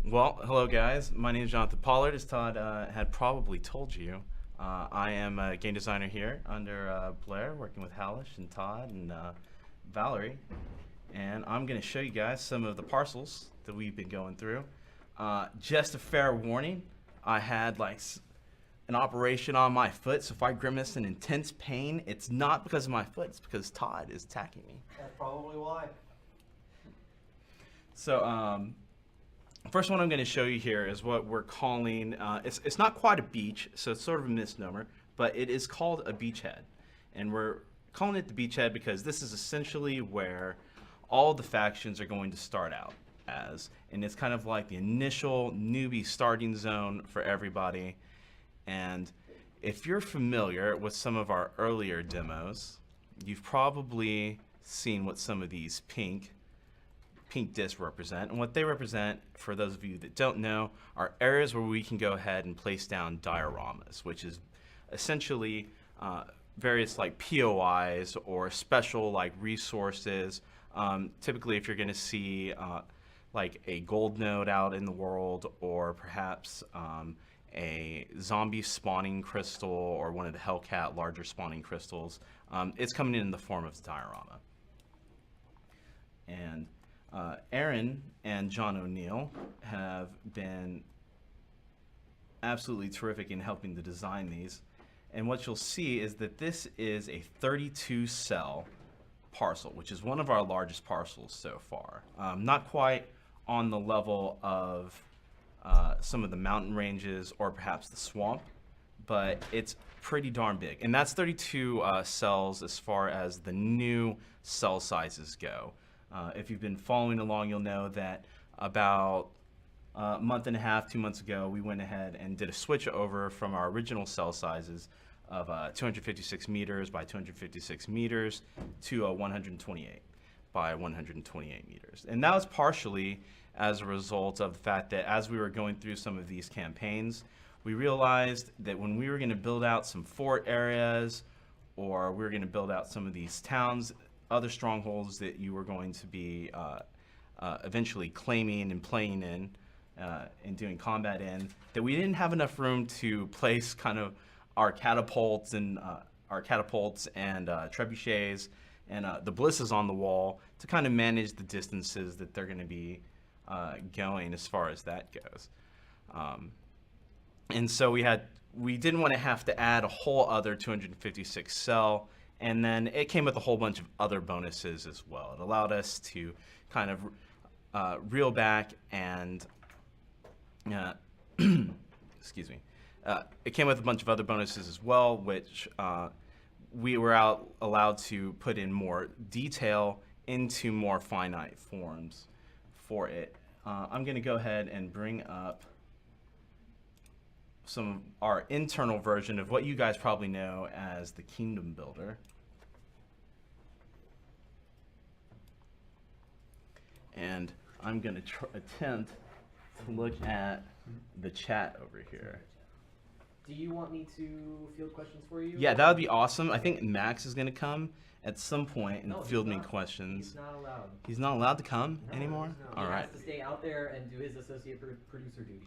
Well, hello guys. My name is Jonathan Pollard. As Todd had probably told you, I am a game designer here under Blair, working with Hallish and Todd and Valerie. And I'm going to show you guys some of the parcels that we've been going through. Just a fair warning, I had like an operation on my foot, so if I grimace in intense pain, it's not because of my foot, it's because Todd is attacking me. That's probably why. So, first one I'm going to show you here is what we're calling, it's not quite a beach, so it's sort of a misnomer, but it is called a beachhead. And we're calling it the beachhead because this is essentially where all the factions are going to start out as. And it's kind of like the initial newbie starting zone for everybody. And if you're familiar with some of our earlier demos, you've probably seen what some of these pink discs represent. And what they represent, for those of you that don't know, are areas where we can go ahead and place down dioramas, which is essentially various like POIs or special like resources. Typically if you're going to see like a gold node out in the world, or perhaps a zombie spawning crystal, or one of the Hellcat larger spawning crystals, it's coming in the form of the diorama. And Aaron and John O'Neill have been absolutely terrific in helping to design these. And what you'll see is that this is a 32 cell parcel, which is one of our largest parcels so far. Not quite on the level of some of the mountain ranges or perhaps the swamp, but it's pretty darn big. And that's 32 cells as far as the new cell sizes go. If you've been following along, you'll know that about a month and a half, 2 months ago, we went ahead and did a switch over from our original cell sizes of 256 meters by 256 meters to 128 by 128 meters. And that was partially as a result of the fact that as we were going through some of these campaigns, we realized that when we were going to build out some fort areas, or we were going to build out some of these towns, other strongholds that you were going to be eventually claiming and playing in and doing combat in, that we didn't have enough room to place kind of our catapults and trebuchets and the blisses on the wall to kind of manage the distances that they're going to be going as far as that goes. And so we didn't want to have to add a whole other 256 cell. And then it came with a whole bunch of other bonuses as well. It allowed us to kind of reel back and, excuse me, it came with a bunch of other bonuses as well, which we were allowed to put in more detail into more finite forms for it. I'm going to go ahead and bring up some of our internal version of what you guys probably know as the Kingdom Builder. And I'm going to attempt to look at the chat over here. Do you want me to field questions for you? Yeah, that would be awesome. I think Max is going to come at some point and field me questions. He's not allowed. He's not allowed to come anymore? No. All right. He has to stay out there and do his associate producer duties.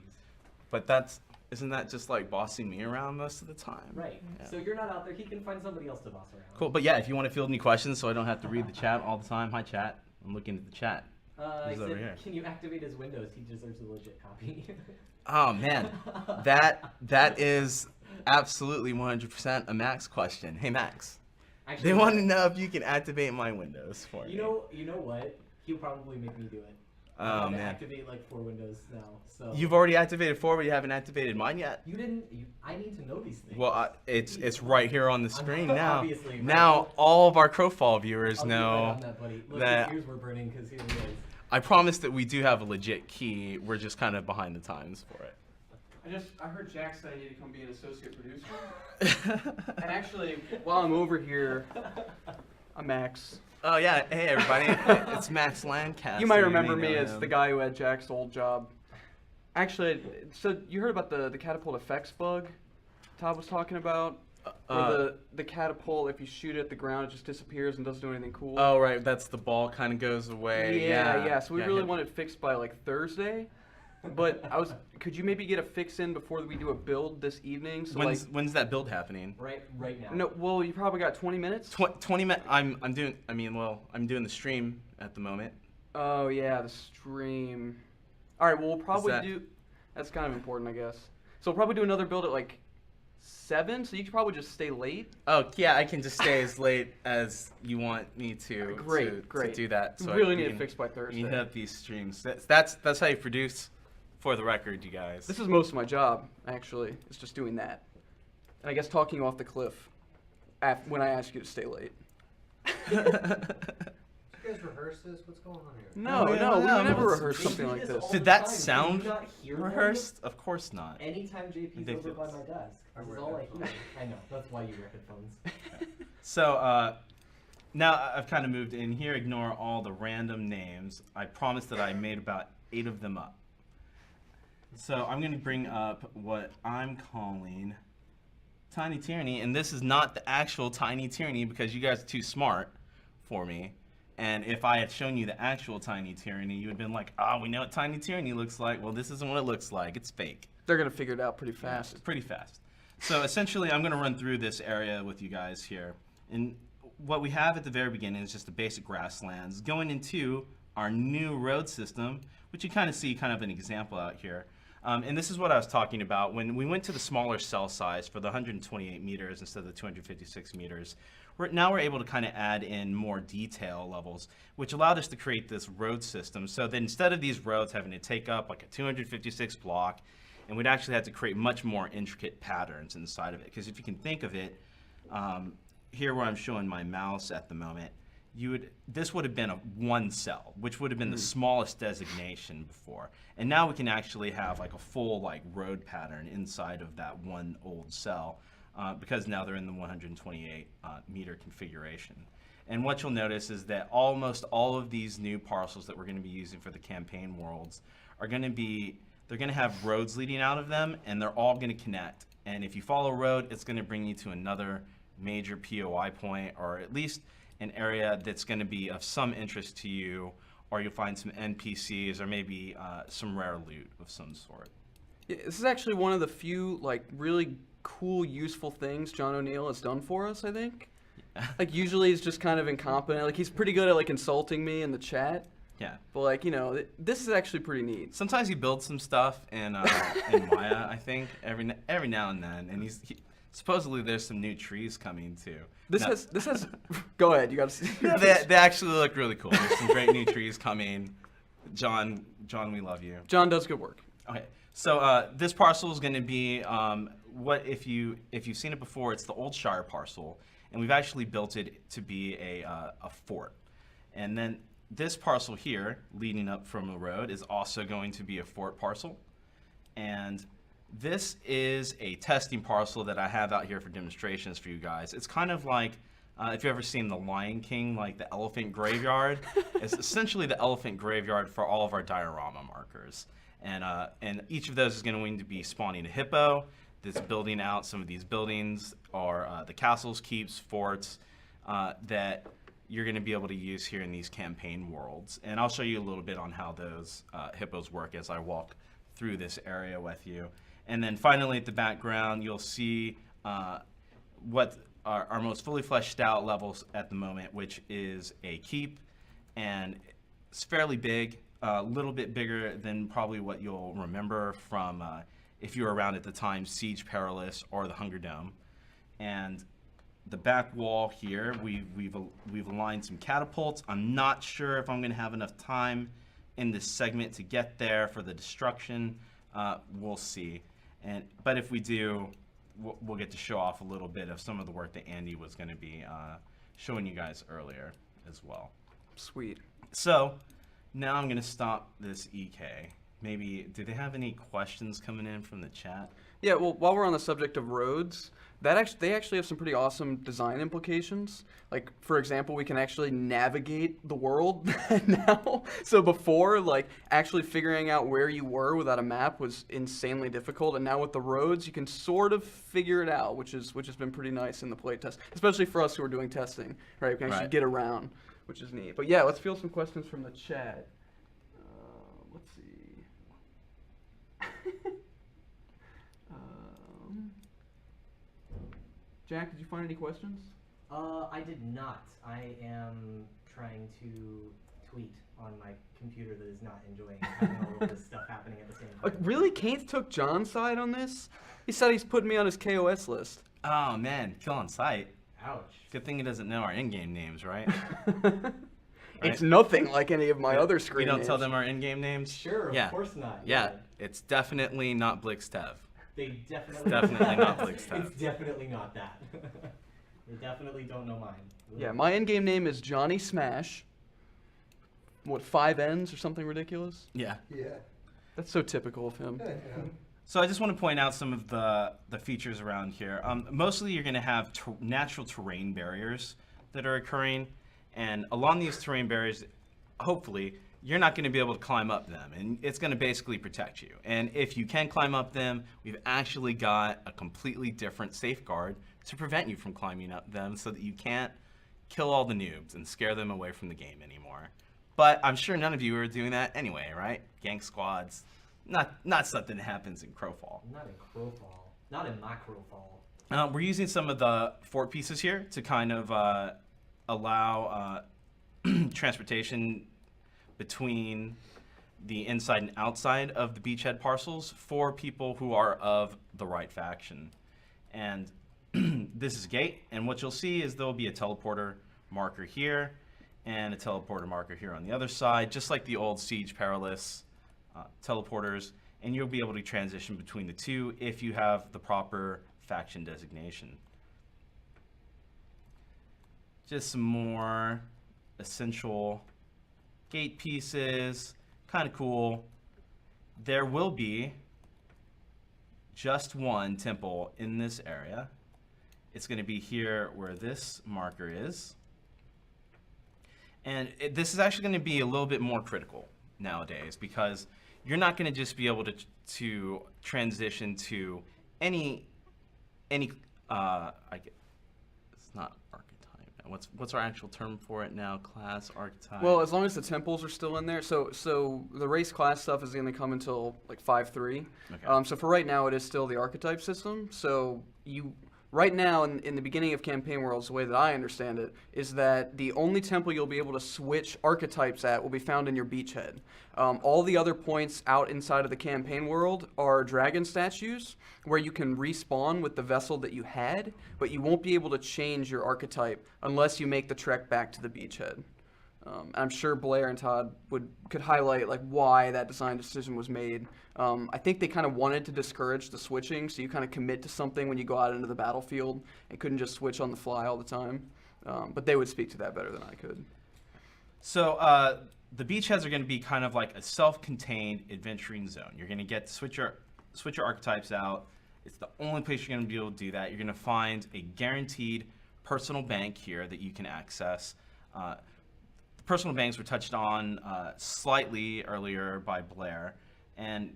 But isn't that just like bossing me around most of the time? Right. Yeah. So you're not out there. He can find somebody else to boss around. Cool. But yeah, if you want to field me questions so I don't have to read the chat all the time. Hi, chat. I'm looking at the chat. He over said, here. Can you activate his windows? He deserves a legit copy. Oh man, that is absolutely 100% a Max question. Hey Max, actually, they want to know if you can activate my windows for me. You know what? He'll probably make me do it. Oh man. Activate like 4 windows now. So you've already activated 4, but you haven't activated mine yet. You didn't. I need to know these things. Well, it's right here on the screen now. Obviously, right? Now all of our Crowfall viewers know Look, that his ears were burning because here he is. I promise that we do have a legit key. We're just kind of behind the times for it. I heard Jack said I need to come be an associate producer. And actually, while I'm over here, I'm Max. Oh yeah, hey everybody, it's Max Lancaster. You might remember me as the guy who had Jack's old job. Actually, so you heard about the catapult effects bug Todd was talking about? Or the catapult, if you shoot it at the ground, it just disappears and doesn't do anything cool. Oh, right. That's the ball kind of goes away. Yeah. So we really hit- want it fixed by like Thursday. But could you maybe get a fix in before we do a build this evening? So when's that build happening? Right now. no, well, you probably got 20 minutes. 20 minutes. I'm doing the stream at the moment. Oh yeah, the stream. All right, well we'll probably that- do. That's kind of important, I guess. So we'll probably do another build at like 7. So you could probably just stay late. Oh yeah, I can just stay as late as you want me to. Great. To do that. We So really we need can- it fixed by Thursday. You hit up these streams. That's how you produce. For the record, you guys. This is most of my job, actually. It's just doing that. And I guess talking you off the cliff when I ask you to stay late. Did you guys rehearse this? What's going on here? No, Oh, yeah, we no, would never it's- rehearse JP something like does this. all Did the that time. sound Do you not hear them? rehearsed? Of course not. Anytime JP's over by Ridiculous. my desk. I This is wear all I headphones. hear. I know. That's why you wear headphones. So now I've kind of moved in here. Ignore all the random names. I promise that I made about 8 of them up. So I'm going to bring up what I'm calling Tiny Tyranny, and this is not the actual Tiny Tyranny because you guys are too smart for me. And if I had shown you the actual Tiny Tyranny, you would have been like, "Oh, we know what Tiny Tyranny looks like." Well, this isn't what it looks like. It's fake. They're going to figure it out pretty fast. It's pretty fast. So essentially, I'm going to run through this area with you guys here. And what we have at the very beginning is just the basic grasslands going into our new road system, which you kind of see kind of an example out here. And this is what I was talking about. When we went to the smaller cell size for the 128 meters instead of the 256 meters, now we're able to kind of add in more detail levels, which allowed us to create this road system. So that instead of these roads having to take up like a 256 block, and we'd actually have to create much more intricate patterns inside of it. Because if you can think of it, here where I'm showing my mouse at the moment, this would have been a 1 cell, which would have been the smallest designation before. And now we can actually have like a full like road pattern inside of that one old cell because now they're in the 128 meter configuration. And what you'll notice is that almost all of these new parcels that we're going to be using for the campaign worlds are going to be, they're going to have roads leading out of them, and they're all going to connect. And if you follow a road, it's going to bring you to another major POI point, or at least an area that's going to be of some interest to you, or you'll find some NPCs or maybe some rare loot of some sort. Yeah, this is actually one of the few like really cool, useful things John O'Neill has done for us, I think. Like usually he's just kind of incompetent. Like he's pretty good at like insulting me in the chat. Yeah. But like, you know, this is actually pretty neat. Sometimes he builds some stuff in Maya, I think, every now and then, and supposedly there's some new trees coming too. This has. Go ahead. You got to see. Yeah, they actually look really cool. There's some great new trees coming. John, we love you. John does good work. Okay, so this parcel is going to be what if you've seen it before? It's the old Shire Parcel, and we've actually built it to be a fort. And then this parcel here, leading up from the road, is also going to be a fort parcel. And this is a testing parcel that I have out here for demonstrations for you guys. It's kind of like, if you've ever seen The Lion King, like the elephant graveyard, it's essentially the elephant graveyard for all of our diorama markers. And each of those is going to be spawning a hippo that's building out some of these buildings, or the castles, keeps, forts, that you're going to be able to use here in these campaign worlds. And I'll show you a little bit on how those hippos work as I walk through this area with you. And then finally at the background, you'll see what our most fully fleshed out levels at the moment, which is a keep, and it's fairly big, a little bit bigger than probably what you'll remember from, if you were around at the time, Siege Perilous or the Hunger Dome. And the back wall here, we've aligned some catapults. I'm not sure if I'm going to have enough time in this segment to get there for the destruction. We'll see. But if we do, we'll get to show off a little bit of some of the work that Andy was going to be showing you guys earlier as well. Sweet. So now I'm going to stop this EK, maybe, do they have any questions coming in from the chat? Yeah, well, while we're on the subject of roads, they actually have some pretty awesome design implications. Like, for example, we can actually navigate the world now. So before, like, actually figuring out where you were without a map was insanely difficult, and now with the roads, you can sort of figure it out, which has been pretty nice in the playtest, especially for us who are doing testing, right? We can actually Right. get around, which is neat. But yeah, let's field some questions from the chat. Let's see. Jack, did you find any questions? I did not. I am trying to tweet on my computer that is not enjoying having all of this stuff happening at the same time. Really? Kainth took John's side on this? He said he's putting me on his KOS list. Oh man, kill on sight. Ouch. Good thing he doesn't know our in-game names, right? It's nothing like any of my other screen We don't names. tell them our in-game names? Sure, of Yeah. course not. Yeah, it's definitely not Blixtev. They definitely. definitely not Blixtev. It's definitely not that. They definitely don't know mine. Yeah, my in-game name is Johnny Smash. What, 5 N's or something ridiculous? Yeah. Yeah. That's so typical of him. So I just want to point out some of the features around here. Mostly you're going to have natural terrain barriers that are occurring, and along these terrain barriers, hopefully, you're not going to be able to climb up them, and it's going to basically protect you. And if you can climb up them, we've actually got a completely different safeguard to prevent you from climbing up them so that you can't kill all the noobs and scare them away from the game anymore. But I'm sure none of you are doing that anyway, right? Gang squads, not something that happens in Crowfall. Not in Crowfall. Not in my Crowfall. We're using some of the fort pieces here to kind of allow transportation between the inside and outside of the beachhead parcels for people who are of the right faction. And this is a gate, and what you'll see is there'll be a teleporter marker here and a teleporter marker here on the other side, just like the old Siege Perilous teleporters, and you'll be able to transition between the two if you have the proper faction designation. Just some more essential gate pieces, kind of cool. There will be just one temple in this area. It's going to be here where this marker is. And this is actually going to be a little bit more critical nowadays because you're not going to just be able to transition to any it's not archetype. What's our actual term for it now? Class, archetype? Well, as long as the temples are still in there. So the race class stuff is going to come until like 5.3. Okay. So for right now, it is still the archetype system. So right now, in the beginning of Campaign Worlds, the way that I understand it, is that the only temple you'll be able to switch archetypes at will be found in your beachhead. All the other points out inside of the Campaign World are dragon statues, where you can respawn with the vessel that you had, but you won't be able to change your archetype unless you make the trek back to the beachhead. I'm sure Blair and Todd could highlight like why that design decision was made. I think they kind of wanted to discourage the switching, so you kind of commit to something when you go out into the battlefield and couldn't just switch on the fly all the time. But they would speak to that better than I could. So the beachheads are going to be kind of like a self-contained adventuring zone. You're going to get to switch your archetypes out. It's the only place you're going to be able to do that. You're going to find a guaranteed personal bank here that you can access. Personal banks were touched on slightly earlier by Blair, and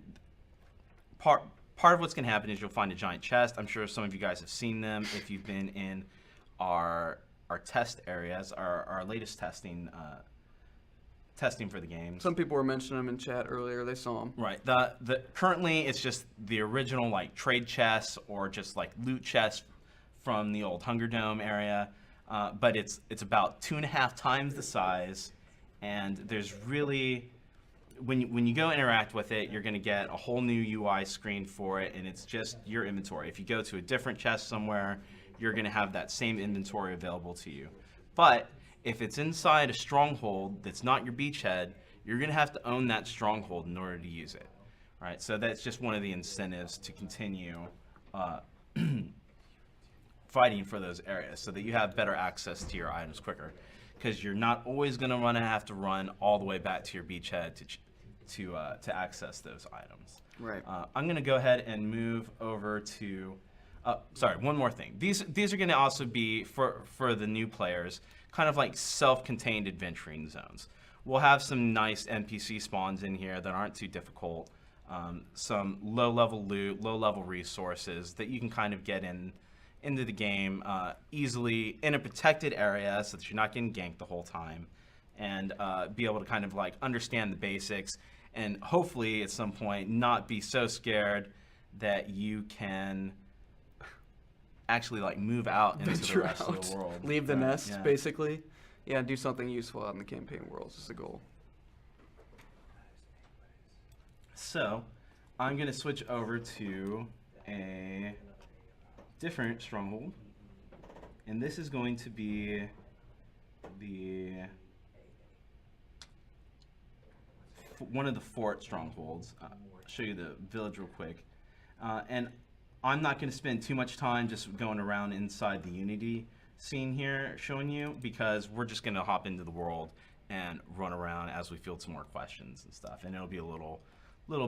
part of what's going to happen is you'll find a giant chest. I'm sure some of you guys have seen them if you've been in our test areas, our latest testing for the game. Some people were mentioning them in chat earlier. They saw them. Right. The currently it's just the original like trade chests or just like loot chests from the old Hunger Dome area. But it's about 2.5 times the size, and there's really, when you go interact with it, you're going to get a whole new UI screen for it, and it's just your inventory. If you go to a different chest somewhere, you're going to have that same inventory available to you. But if it's inside a stronghold that's not your beachhead, you're going to have to own that stronghold in order to use it. Right? So that's just one of the incentives to continue fighting for those areas so that you have better access to your items quicker, because you're not always going to have to run all the way back to your beachhead to access those items. Right. I'm going to go ahead and move over to. Sorry, one more thing. These are going to also be for the new players, kind of like self-contained adventuring zones. We'll have some nice NPC spawns in here that aren't too difficult. Some low-level loot, low-level resources that you can kind of get into the game easily in a protected area so that you're not getting ganked the whole time, and be able to kind of like understand the basics, and hopefully at some point not be so scared that you can actually like move out into the Venture rest out. of the world. Leave the Right, nest, yeah. basically. Yeah, do something useful out in the campaign worlds is the goal. So, I'm going to switch over to a different stronghold. And this is going to be one of the fort strongholds. I'll show you the village real quick. And I'm not going to spend too much time just going around inside the Unity scene here showing you, because we're just going to hop into the world and run around as we field some more questions and stuff. And it'll be a little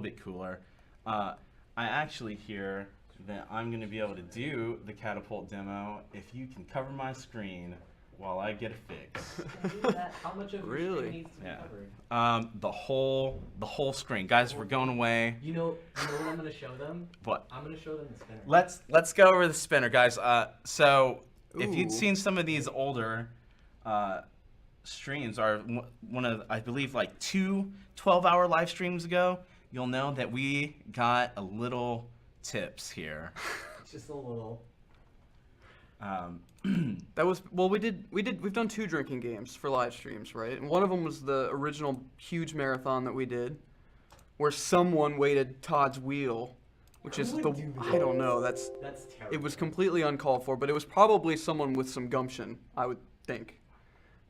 bit cooler. I actually hear that I'm going to be able to do the Catapult demo if you can cover my screen while I get a fix. How much of your Really? screen needs to be Yeah. covered? The whole screen. Guys, we're going away. You know what I'm gonna show them? What? I'm gonna show them the spinner. Let's go over the spinner, guys. So if you'd Ooh. seen some of these older streams, are one of, I believe, like 2 12-hour live streams ago, you'll know that we got a little tips here. Just a little. That was we've done 2 drinking games for live streams, right? And one of them was the original huge marathon that we did, where someone waited Todd's wheel, which Who is would the do I don't this? know. That's terrible. It was completely uncalled for, but it was probably someone with some gumption, I would think.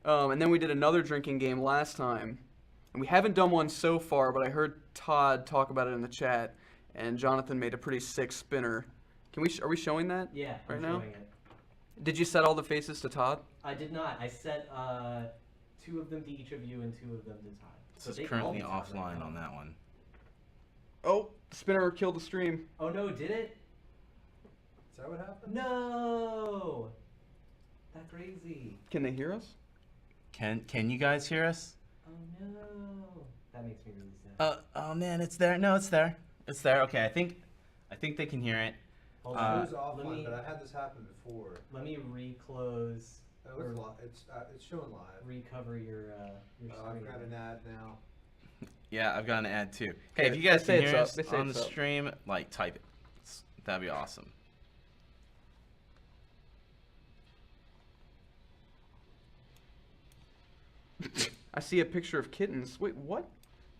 And then we did another drinking game last time, and we haven't done one so far, but I heard Todd talk about it in the chat, and Jonathan made a pretty sick spinner. Are we showing that? Yeah, right I'm now? showing it. Did you set all the faces to Todd? I did not. I set 2 of them to each of you and 2 of them to Todd. This So is they can currently all be Todd right offline now. on that one. Oh, the spinner killed the stream. Oh no, did it? Is that what happened? No! That's crazy. Can they hear us? Can you guys hear us? Oh no. That makes me really sad. Oh man, it's there. No, it's there. It's there. Okay, I think they can hear it. Hold It on. was offline, let me, but I had this happen before. let me reclose It was or it's showing live. recover your I've screen. got an ad now. Yeah, I've got an ad too. Hey, Yeah, if you guys they say can hear it's us up. They say on the it's up. stream, like type it. That'd be awesome. I see a picture of kittens. Wait, what?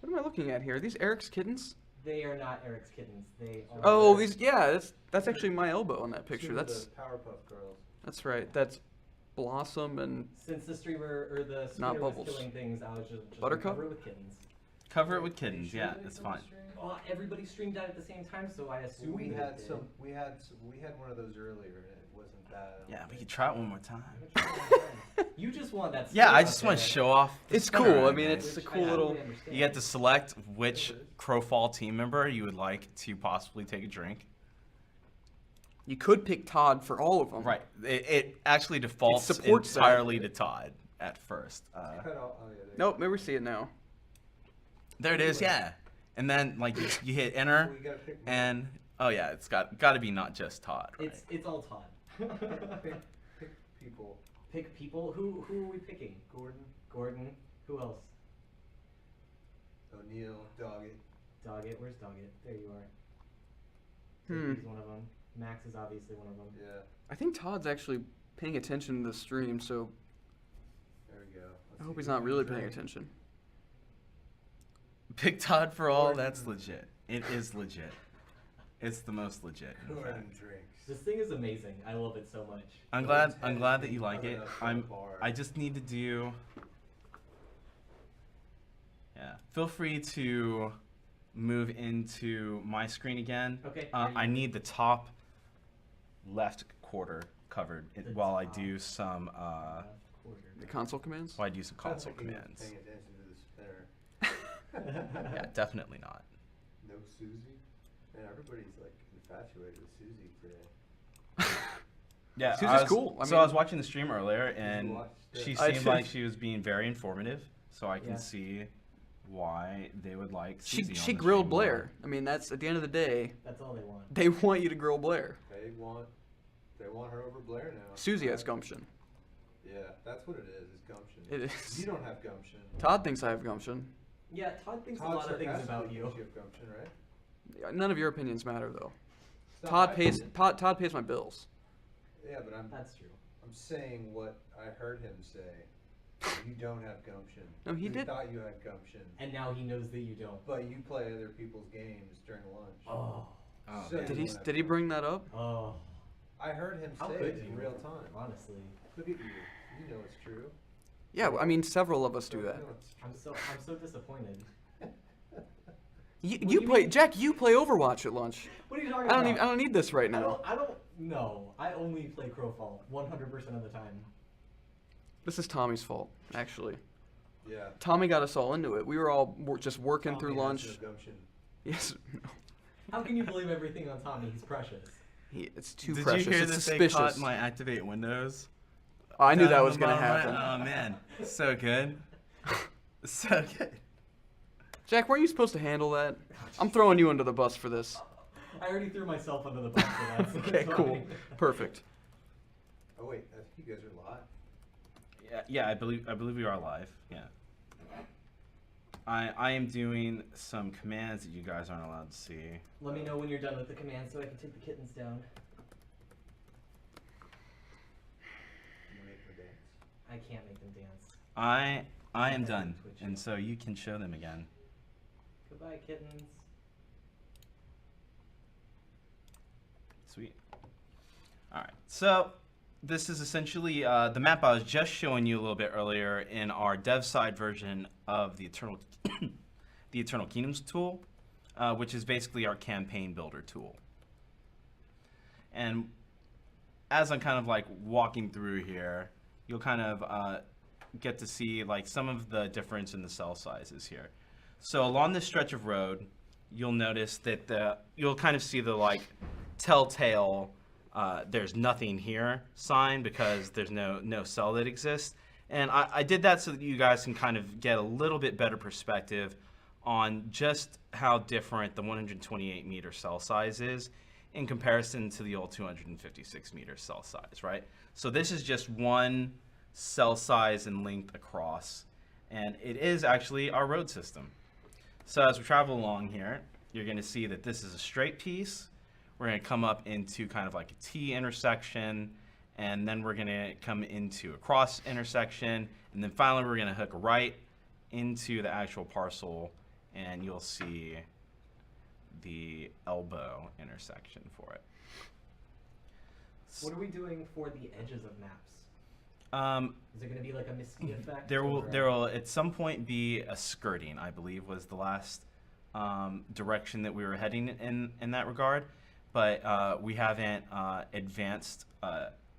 What am I looking at here? Are these Eric's kittens? They are not Eric's kittens. They are. Oh, these. Yeah, that's actually my elbow on that picture. Two of That's the Powerpuff Girls. right. That's Blossom and Since the streamer or the Not streamer was Bubbles. killing things, I was just Buttercup? cover it with kittens. Cover it with kittens. Yeah, Should they it's do fine. the stream? Well, everybody streamed out at the same time, so I assumed We they had did. some. We had one of those earlier, and it wasn't bad. I don't Yeah, we think. could try it one more time. You just want that. Yeah, spin I up just want to there, show off. the It's spinner, cool. I right, mean, guys. it's a which cool I little. totally understand. You get to select which Crowfall team member you would like to possibly take a drink. You could pick Todd for all of them. Right. It actually defaults supports that. entirely to Todd at first. Cut all- oh, yeah, there you Nope. Maybe we see it now. There it is. Yeah. And then like you hit enter, go. We gotta pick one. and oh yeah, it's got to be not just Todd. Right? It's all Todd. Pick people. Pick people. Who are we picking? Gordon. Who else? O'Neill, Doggett. Doggett. Where's Doggett? There you are. Hmm. He's one of them. Max is obviously one of them. Yeah, I think Todd's actually paying attention to the stream, so there we go. Let's I hope see he's who not can really drink. paying attention. Pick Todd for all. Gordon. That's legit. It is legit. It's the most legit. in Gordon fact. drinks. This thing is amazing. I love it so much. I'm Gordon's glad. I'm head glad is that you like covered it. up by the bar. I just need to do. Yeah. Feel free to move into my screen again. Okay. I need the top left quarter covered The while I top. do some. The console commands. While I do some I'm console thinking of commands. Paying attention to the spinner. Yeah, definitely not. No Susie? Man, everybody's like infatuated with Susie today. Yeah, Susie's cool. I I mean- was watching the stream earlier, and watched it? she I seemed did. like she was being very informative. So I can Yeah. see why they would like She Susie on she the grilled stream Blair. more. I mean, that's at the end of the day, That's all they want. they want you to grill Blair. They want her over Blair now. Susie has gumption. Yeah, that's what it is gumption. It is. You don't have gumption. Todd thinks I have gumption. Yeah, Todd thinks Todd a lot of things sarcastically about you. thinks you have gumption, right? None of your opinions matter though. It's not Todd my pays opinion. Todd pays my bills. Yeah, but I'm That's true. saying what I heard him say. You don't have gumption. No, he You did. thought you had gumption, And now he knows that you don't. but you play other people's games during lunch. Oh. Oh, So man. Did he bring that up? Oh. I heard him How say could it in you? real time. Honestly. Look at you. You know it's true. Yeah, I mean several of us do You that. know it's true. I'm so disappointed. You, What do you you play mean? Jack. You play Overwatch at lunch. What are you talking I about? don't need this right now. I don't no. I only play Crowfall 100% of the time. This is Tommy's fault, actually. Yeah. Tommy got us all into it. We were all just working Tommy through has lunch. no gumption. Yes. How can you blame everything on Tommy? He's precious. It's too Did precious. you hear It's that suspicious. they caught my activate Windows? Oh, I knew down that on was the gonna bottom right? happen. Oh man, so good, so good. Jack, weren't you supposed to handle that? I'm throwing you under the bus for this. I already threw myself under the bus for that. So Okay, it's cool. fine. Perfect. Oh wait, I think you guys are live. Yeah, I believe we are live. Yeah. I am doing some commands that you guys aren't allowed to see. Let me know when you're done with the command so I can take the kittens down. You make me dance. I can't make them dance. I am done, Twitch. and so you can show them again. Goodbye, kittens. Sweet. All right. So this is essentially the map I was just showing you a little bit earlier in our dev side version of the Eternal Kingdoms tool, which is basically our campaign builder tool. And as I'm kind of like walking through here, you'll kind of get to see like some of the difference in the cell sizes here. So along this stretch of road, you'll notice that you'll kind of see the like telltale there's nothing here sign because there's no cell that exists. And I did that so that you guys can kind of get a little bit better perspective on just how different the 128 meter cell size is in comparison to the old 256 meter cell size, right? So this is just one cell size and length across, and it is actually our road system. So as we travel along here, you're going to see that this is a straight piece. We're going to come up into kind of like a T intersection, and then we're going to come into a cross intersection, and then finally we're going to hook right into the actual parcel, and you'll see the elbow intersection for it. What are we doing for the edges of maps? Is there going to be like a misty effect? There or- will at some point be a skirting, I believe, was the last direction that we were heading in that regard, but we haven't advanced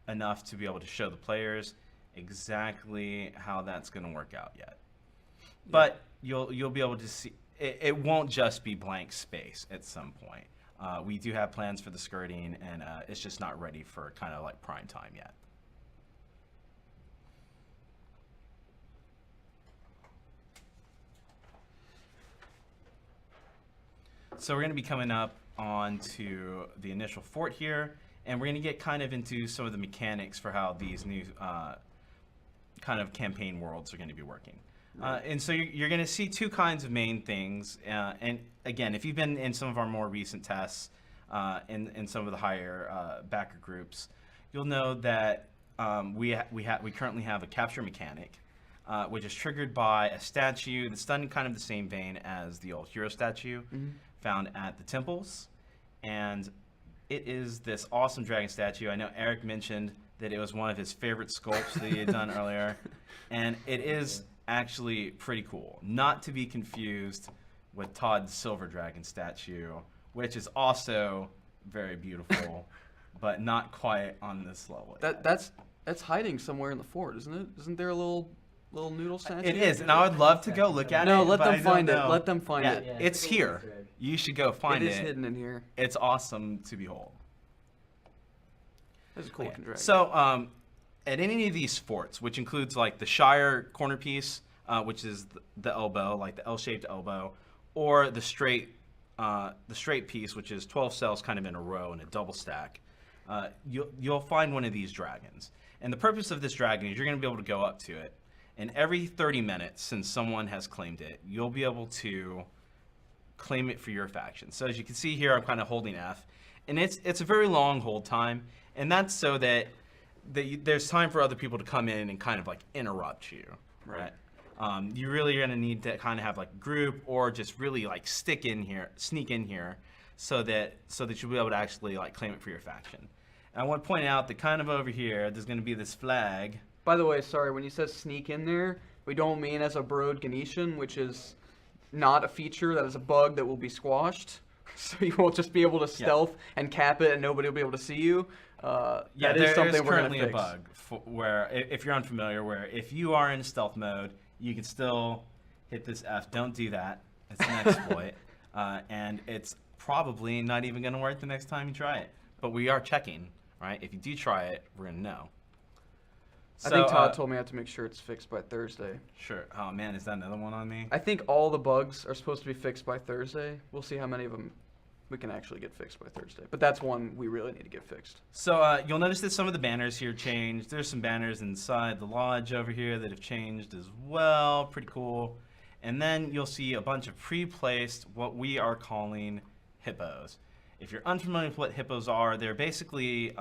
enough to be able to show the players exactly how that's going to work out yet. But you'll be able to see. It won't just be blank space at some point. We do have plans for the skirting, and it's just not ready for kind of like prime time yet. So we're going to be coming up onto the initial fort here, and we're going to get kind of into some of the mechanics for how these new kind of campaign worlds are going to be working. And so you're going to see two kinds of main things. And again, if you've been in some of our more recent tests in some of the higher backer groups, you'll know that we currently have a capture mechanic, which is triggered by a statue that's done in kind of the same vein as the old hero statue found at the temples. And it is this awesome dragon statue. I know Eric mentioned that it was one of his favorite sculpts that he had done earlier. And it is actually pretty cool. Not to be confused with Todd's silver dragon statue, which is also very beautiful, but not quite on this level yet. That's hiding somewhere in the fort, isn't it? Isn't there a little little noodle statue? It is, and I would love to go look at it. No, let but I them don't find it. know. Let them find Yeah, it. Yeah, it's it's a little here. Easter egg. You should go find It it. is hidden in here. It's awesome to behold. That's a cool looking dragon. So, at any of these forts, which includes like the Shire corner piece, which is the elbow, like the L-shaped elbow, or the straight piece, which is 12 cells kind of in a row in a double stack, you'll find one of these dragons. And the purpose of this dragon is you're going to be able to go up to it, and every 30 minutes, since someone has claimed it, you'll be able to claim it for your faction. So as you can see here, I'm kind of holding F, and it's a very long hold time, and that's so that there's time for other people to come in and kind of like interrupt you, right? You really are going to need to kind of have like a group or just really like sneak in here, so that you'll be able to actually like claim it for your faction. And I want to point out that kind of over here, there's going to be this flag. By the way, sorry, when you said sneak in there, we don't mean as a Broad Ganesian, which is not a feature, that is a bug that will be squashed. So you won't just be able to stealth and cap it and nobody will be able to see you. Yeah, that is there something is we're going currently to a fix. bug where, if you're unfamiliar, where if you are in stealth mode, you can still hit this F. Don't do that. It's an exploit. And it's probably not even going to work the next time you try it. But we are checking, right? If you do try it, we're going to know. I think So, Todd told me I have to make sure it's fixed by Thursday. Sure. Oh, man, is that another one on me? I think all the bugs are supposed to be fixed by Thursday. We'll see how many of them we can actually get fixed by Thursday. But that's one we really need to get fixed. So you'll notice that some of the banners here changed. There's some banners inside the lodge over here that have changed as well. Pretty cool. And then you'll see a bunch of pre-placed, what we are calling hippos. If you're unfamiliar with what hippos are, they're basically,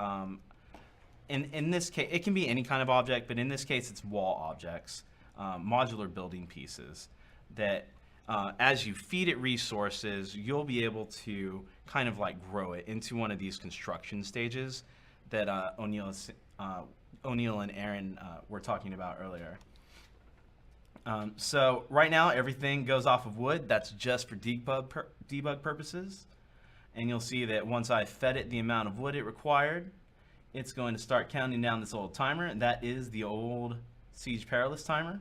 in this case, it can be any kind of object, but in this case, it's wall objects, modular building pieces that as you feed it resources, you'll be able to kind of like grow it into one of these construction stages that O'Neill and Aaron were talking about earlier. So right now, everything goes off of wood. That's just for debug purposes. And you'll see that once I fed it the amount of wood it required, it's going to start counting down this old timer. And that is the old Siege Perilous timer.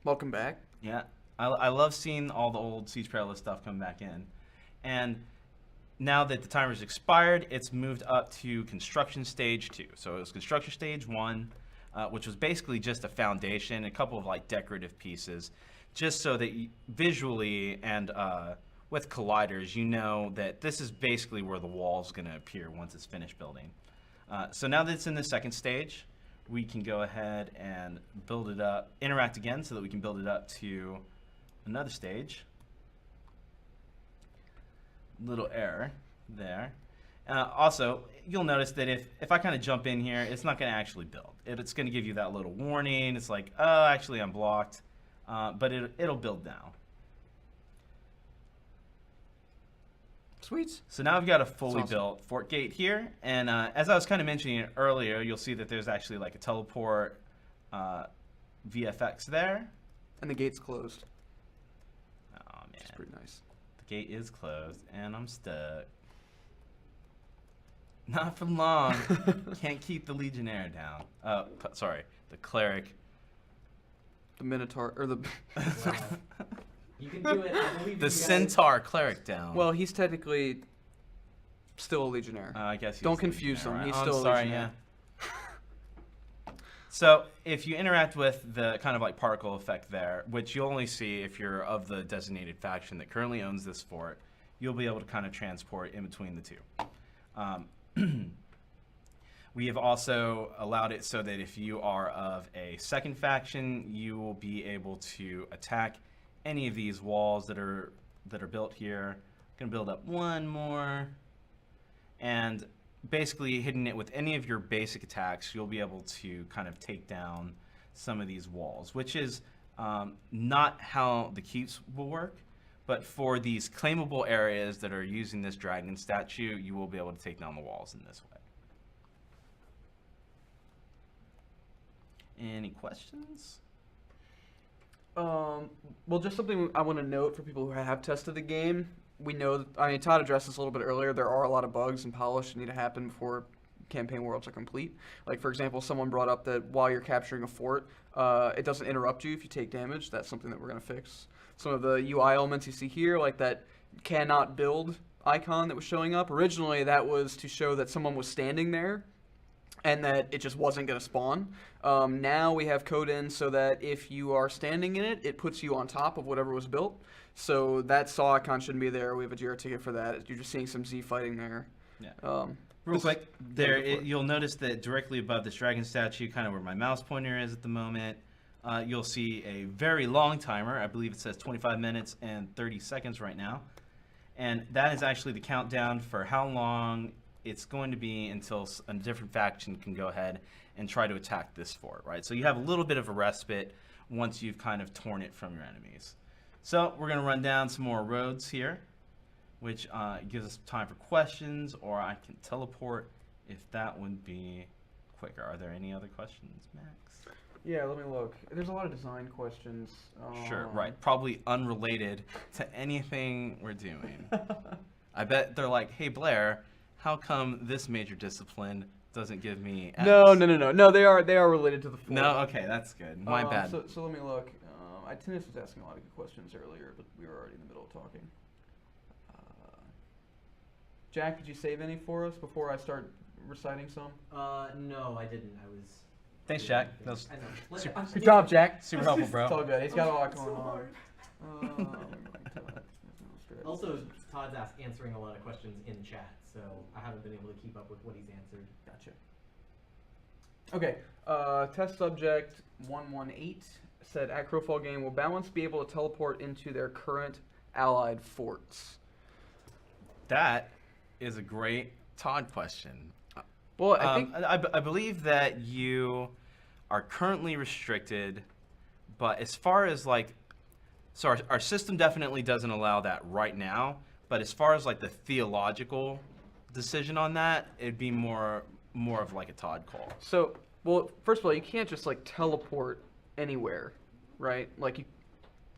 Welcome back. Yeah, I love seeing all the old Siege Perilous stuff come back in. And now that the timer's expired, it's moved up to construction stage 2. So it was construction stage 1, which was basically just a foundation, a couple of like decorative pieces, just so that visually and with colliders, you know that this is basically where the wall's going to appear once it's finished building. So now that it's in the second stage, we can go ahead and build it up, interact again so that we can build it up to another stage. Little error there. Also, you'll notice that if I kind of jump in here, it's not going to actually build. It's going to give you that little warning. It's like, oh, actually I'm blocked. But it'll build now. Sweet. So now I've got a fully awesome. built fort gate here, and as I was kind of mentioning earlier, you'll see that there's actually like a teleport VFX there. And the gate's closed. Oh man, It's pretty nice. the gate is closed, and I'm stuck. Not for long. Can't keep the Legionnaire down. Sorry, the cleric. The Minotaur, or the... Wow. You can do it. I believe The you guys. centaur cleric down. Well, he's technically still a Legionnaire. I guess he's Don't the confuse Legionnaire, him. right? He's Oh, still I'm a sorry, Legionnaire. yeah. So if you interact with the kind of like particle effect there, which you'll only see if you're of the designated faction that currently owns this fort, you'll be able to kind of transport in between the two. We have also allowed it so that if you are of a second faction, you will be able to attack any of these walls that are built here. Gonna build up one more, and basically hitting it with any of your basic attacks, you'll be able to kind of take down some of these walls, which is not how the keeps will work. But for these claimable areas that are using this dragon statue, you will be able to take down the walls in this way. Any questions? Well, just something I want to note for people who have tested the game. We know, I mean, Todd addressed this a little bit earlier. There are a lot of bugs and polish that need to happen before campaign worlds are complete. Like, for example, someone brought up that while you're capturing a fort, it doesn't interrupt you if you take damage. That's something that we're going to fix. Some of the UI elements you see here, like that cannot build icon that was showing up. Originally, that was to show that someone was standing there and that it just wasn't going to spawn. Now we have code in so that if you are standing in it, it puts you on top of whatever was built. So that saw icon shouldn't be there. We have a JIRA ticket for that. You're just seeing some Z fighting there. Yeah. Real quick, you'll notice that directly above this dragon statue, kind of where my mouse pointer is at the moment, you'll see a very long timer. I believe it says 25 minutes and 30 seconds right now. And that is actually the countdown for how long it's going to be until a different faction can go ahead and try to attack this fort, right? So you have a little bit of a respite once you've kind of torn it from your enemies. So we're going to run down some more roads here, which gives us time for questions, or I can teleport if that would be quicker. Are there any other questions, Max? Yeah, let me look. There's a lot of design questions. Sure, right. Probably unrelated to anything we're doing. I bet they're like, hey, Blair, how come this major discipline doesn't give me X? No, they are related to the fort. No, okay, that's good. My bad. So let me look. Tennis was asking a lot of good questions earlier, but we were already in the middle of talking. Jack, did you save any for us before I start reciting some? No, I didn't. I was. Thanks, Jack. That was I know. super, Good job, Jack. super helpful, It's bro. all good. He's got a lot going on. Also, Todd's answering a lot of questions in chat, so I haven't been able to keep up with what he's answered. Gotcha. Okay, test subject 118 said, at Crowfall game, will Balance be able to teleport into their current allied forts? That is a great Todd question. Well, I think... I believe that you are currently restricted, but as far as like... So our system definitely doesn't allow that right now, but as far as like the theological decision on that, it'd be more of like a Todd call. So, well, first of all, you can't just like teleport anywhere, right? Like,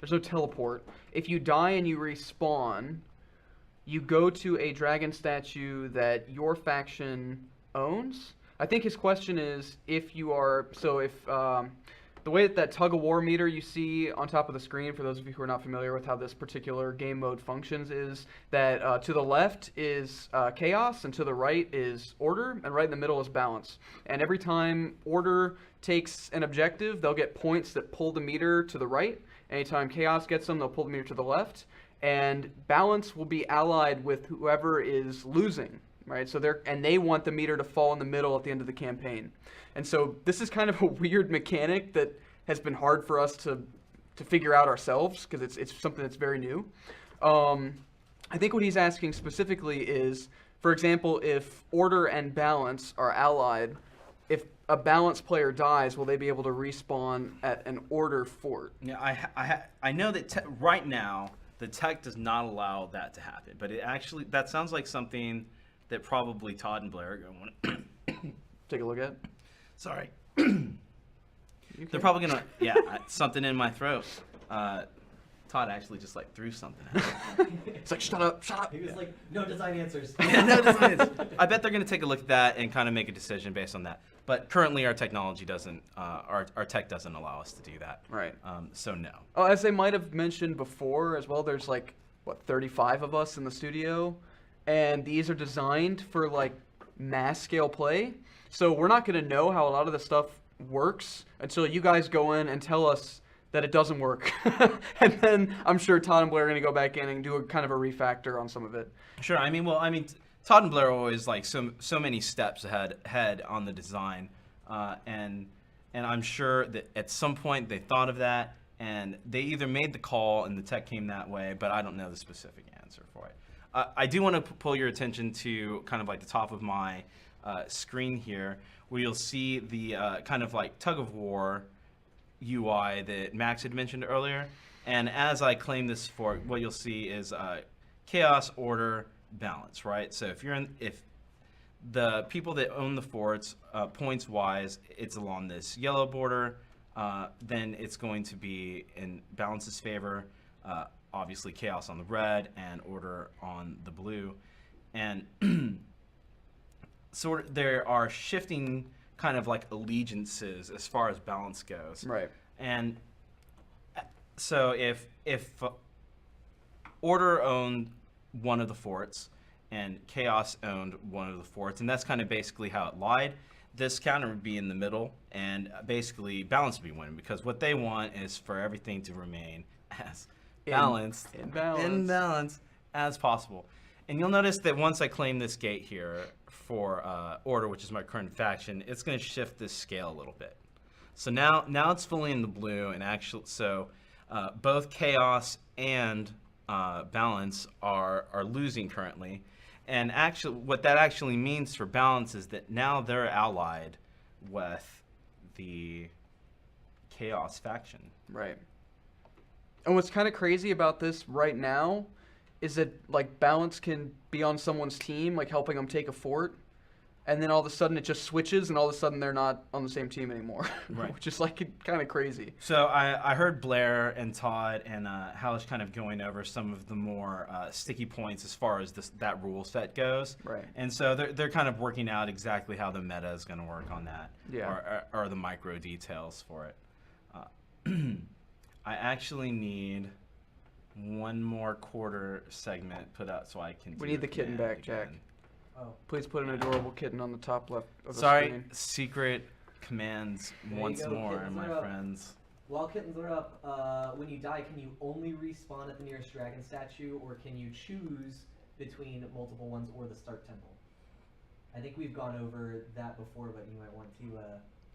there's no teleport. If you die and you respawn, you go to a dragon statue that your faction owns. I think his question is if you are, so if, the way that tug of war meter you see on top of the screen, for those of you who are not familiar with how this particular game mode functions, is that to the left is chaos, and to the right is order, and right in the middle is balance. And every time order takes an objective, they'll get points that pull the meter to the right. Anytime chaos gets them, they'll pull the meter to the left. And balance will be allied with whoever is losing, right? So they want the meter to fall in the middle at the end of the campaign. And so this is kind of a weird mechanic that has been hard for us to figure out ourselves, because it's something that's very new. I think what he's asking specifically is, for example, if order and balance are allied, if a balance player dies, will they be able to respawn at an order fort? Yeah, I know that right now the tech does not allow that to happen, but that sounds like something that probably Todd and Blair are going to want to take a look at. Sorry. They're probably going to, something in my throat. Todd actually just like threw something at me. It's like, shut up. He was like, no design answers. No design answers. I bet they're going to take a look at that and kind of make a decision based on that. But currently our technology doesn't, our tech doesn't allow us to do that. Right. So no. Oh, as they might have mentioned before as well, there's like, 35 of us in the studio. And these are designed for like mass scale play. So we're not going to know how a lot of the stuff works until you guys go in and tell us that it doesn't work. And then I'm sure Todd and Blair are going to go back in and do a kind of a refactor on some of it. Sure. I mean, Todd and Blair are always like so many steps ahead on the design. And I'm sure that at some point they thought of that and they either made the call and the tech came that way, but I don't know the specific answer for it. I do want to pull your attention to kind of like the top of my screen here, where you'll see the kind of like tug of war UI that Max had mentioned earlier. And as I claim this fort, what you'll see is chaos, order, balance, right? So if the people that own the forts, points wise, it's along this yellow border, then it's going to be in balance's favor. Obviously chaos on the red and order on the blue. And there are shifting kind of like allegiances as far as balance goes. Right. And so if Order owned one of the forts and Chaos owned one of the forts, and that's kind of basically how it lied, this counter would be in the middle, and basically balance would be winning, because what they want is for everything to remain as balanced in balance as possible. And you'll notice that once I claim this gate here for Order, which is my current faction, it's going to shift this scale a little bit. So now it's fully in the blue, and actually, so both Chaos and Balance are losing currently. And actually, what that actually means for Balance is that now they're allied with the Chaos faction. Right. And what's kind of crazy about this right now is that, like, Balance can be on someone's team, like helping them take a fort, and then all of a sudden it just switches, and all of a sudden they're not on the same team anymore, Right. which is like kind of crazy. So I heard Blair and Todd and Halish kind of going over some of the more sticky points as far as that rule set goes. Right. And so they're kind of working out exactly how the meta is going to work on that. Yeah. Or the micro details for it. I actually need one more quarter segment put out so I can. We do need the a kitten command back, Jack. again. Oh, Please put an adorable kitten on the top left of the Sorry, screen. secret commands There you once go, more, kittens my are up. friends. while kittens are up, when you die, can you only respawn at the nearest dragon statue, or can you choose between multiple ones or the start temple? I think we've gone over that before, but you might want to.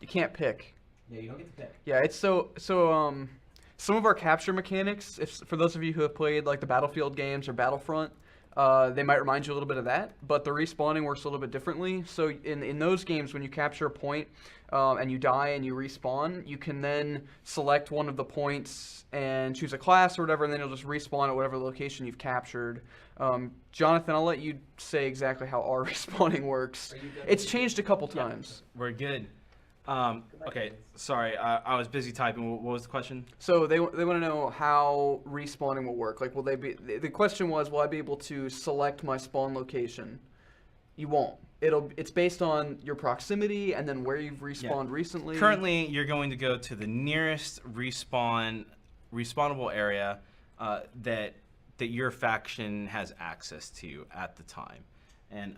You can't pick. Yeah, you don't get to pick. Yeah, it's so some of our capture mechanics, if for those of you who have played like the Battlefield games or Battlefront, they might remind you a little bit of that, but the respawning works a little bit differently. So in those games, when you capture a point and you die and you respawn, you can then select one of the points and choose a class or whatever, and then you'll just respawn at whatever location you've captured. Jonathan, I'll let you say exactly how our respawning works. Are you done It's with- changed a couple Yeah. times. We're good. Goodbye, Okay, kittens. sorry, I was busy typing. What was the question? So they want to know how respawning will work. Like, will they be? The question was, will I be able to select my spawn location? You won't. It's based on your proximity and then where you've respawned recently. Currently, you're going to go to the nearest respawnable area that your faction has access to at the time. And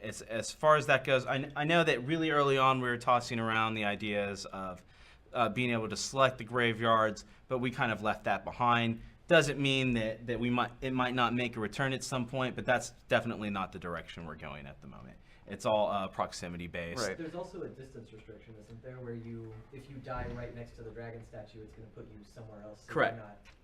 as far as that goes, I know that really early on we were tossing around the ideas of being able to select the graveyards, but we kind of left that behind. Doesn't mean that it might not make a return at some point, but that's definitely not the direction we're going at the moment. It's all proximity based. Right. There's also a distance restriction, isn't there, where if you die right next to the dragon statue, it's going to put you somewhere else. So Correct.